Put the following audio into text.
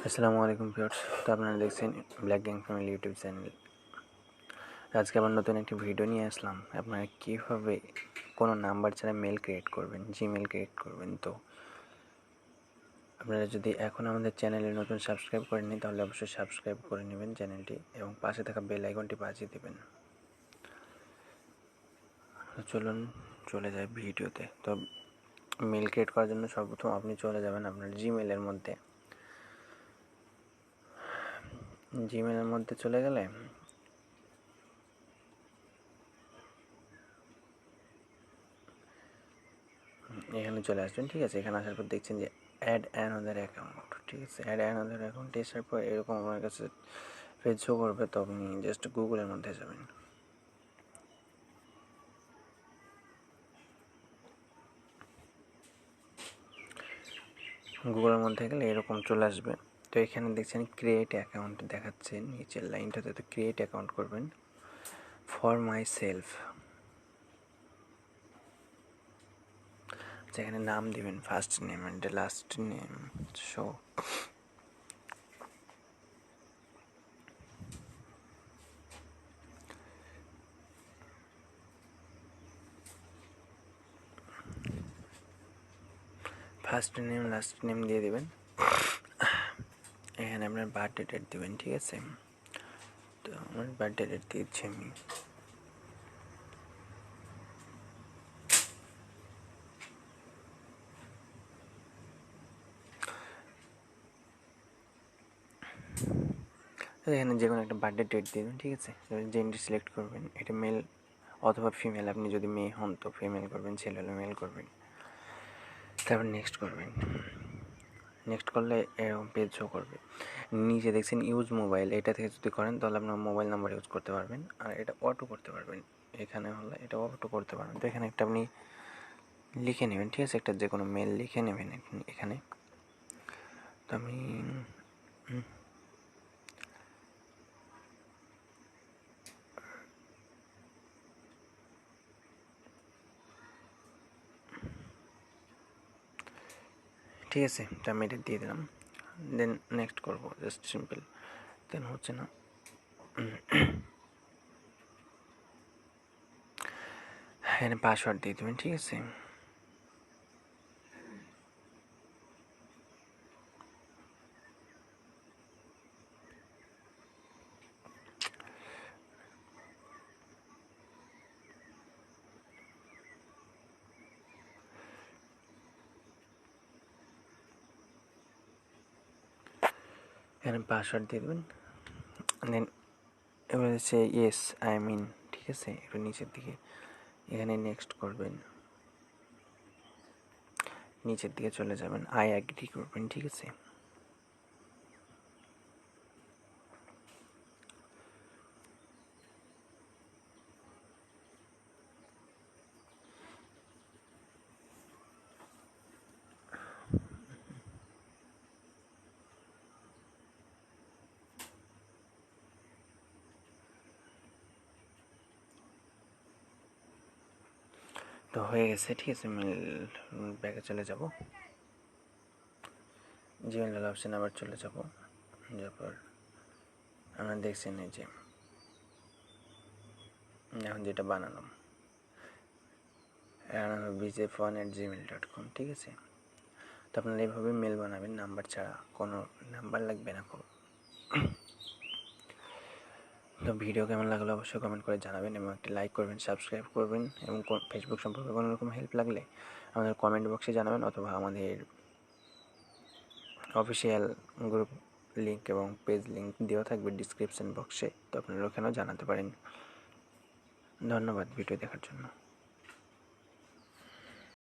আসসালামু আলাইকুম ভিউয়ার্স। তো আপনারা দেখছেন black gang family YouTube channel. আজকে আবার নতুন একটি ভিডিও নিয়ে আসলাম। আপনারা কীভাবে কোনো নাম্বার ছাড়া মেল ক্রিয়েট করবেন, জিমেল ক্রিয়েট করবেন। তো আপনারা যদি এখন আমাদের চ্যানেলে নতুন সাবস্ক্রাইব করেননি তাহলে অবশ্যই সাবস্ক্রাইব করে নেবেন চ্যানেলটি এবং পাশে থাকা বেল আইকনটি বাজিয়ে দেবেন। চলুন চলে যায় ভিডিওতে। তো মেল ক্রিয়েট করার জন্য সর্বপ্রথম আপনি চলে যাবেন আপনার জিমেলের মধ্যে। জিমেলের মধ্যে চলে গেলে এখানে চলে আসবেন, ঠিক আছে। এখানে আসার পর দেখছেন যে অ্যাড অ্যানাদার অ্যাকাউন্ট, ঠিক আছে। অ্যাড অ্যানাদার অ্যাকাউন্টে আসার পর এরকম আমার কাছে পেজ শো করবে। তো আপনি জাস্ট গুগলের মধ্যে যাবেন। গুগলের মধ্যে গেলে এরকম চলে আসবে। তো এখানে দেখছেন ক্রিয়েট অ্যাকাউন্ট দেখাচ্ছে নিচের লাইনটাতে। তো ক্রিয়েট অ্যাকাউন্ট করবেন ফর মাই সেলফ। যেখানে নাম দিবেন first name and last name. Show first name last name দিয়ে দেবেন। এখানে আপনার বার্থডে ডেট দেবেন, ঠিক আছে। তো আমার বার্থডে ডেট দিচ্ছি আমি। এখানে যে কোনো একটা বার্থডে ডেট দেবেন, ঠিক আছে। জেন্ডার সিলেক্ট করবেন, এটা মেল অথবা ফিমেল। আপনি যদি মেয়ে হন তো ফিমেল করবেন, ছেলে হলে মেল করবেন। তারপর নেক্সট করবেন। নেক্সট করলে এরকম পেজ শো করবে। নিচে দেখছেন ইউজ মোবাইল, এটা থেকে যদি করেন তাহলে আপনার মোবাইল নাম্বার ইউজ করতে পারবেন। আর এটা অটো করতে পারবেন, এখানে হলে এটা অটো করতে পারবেন। তো এখানে একটা আপনি লিখে নেবেন, ঠিক আছে। একটা যে কোনো মেল লিখে নেবেন এখানে। তো আমি ঠিক আছে, তো আমি এটা দিয়ে দিলাম। দেন নেক্সট করবো, জাস্ট সিম্পল। দেন হচ্ছে না, এখানে পাসওয়ার্ড দিয়ে দেবেন, ঠিক আছে। এখানে পাসওয়ার্ড দিয়ে দেবেন। দেন এবার হচ্ছে ইয়েস আই মিন, ঠিক আছে। একটু নিচের দিকে এখানে নেক্সট করবেন, নিচের দিকে চলে যাবেন, আই অ্যাগ্রি করবেন, ঠিক আছে। তো হয়ে গেছে, ঠিক আছে। মেল ব্যাগে চলে যাব, জিমেল অপশানে আবার চলে যাব। যাওয়ার পর আমরা দেখছেন এই যে এখন যেটা বানালাম bj1@gmail.com, ঠিক আছে। তো আপনারা এইভাবে মেল বানাবেন, নাম্বার ছাড়া, কোনো নাম্বার লাগবে না। তো ভিডিও কেমন লাগলো অবশ্যই কমেন্ট করে জানাবেন এবং একটি লাইক করবেন, সাবস্ক্রাইব করবেন। এবং ফেসবুক সম্পর্কে কোনো রকম হেল্প লাগলে আমাদের কমেন্ট বক্সে জানাবেন অথবা আমাদের অফিসিয়াল গ্রুপ লিঙ্ক এবং পেজ লিঙ্ক দেওয়া থাকবে ডিসক্রিপশন বক্সে। তো আপনারা ওখানেও জানাতে পারেন। ধন্যবাদ ভিডিও দেখার জন্য।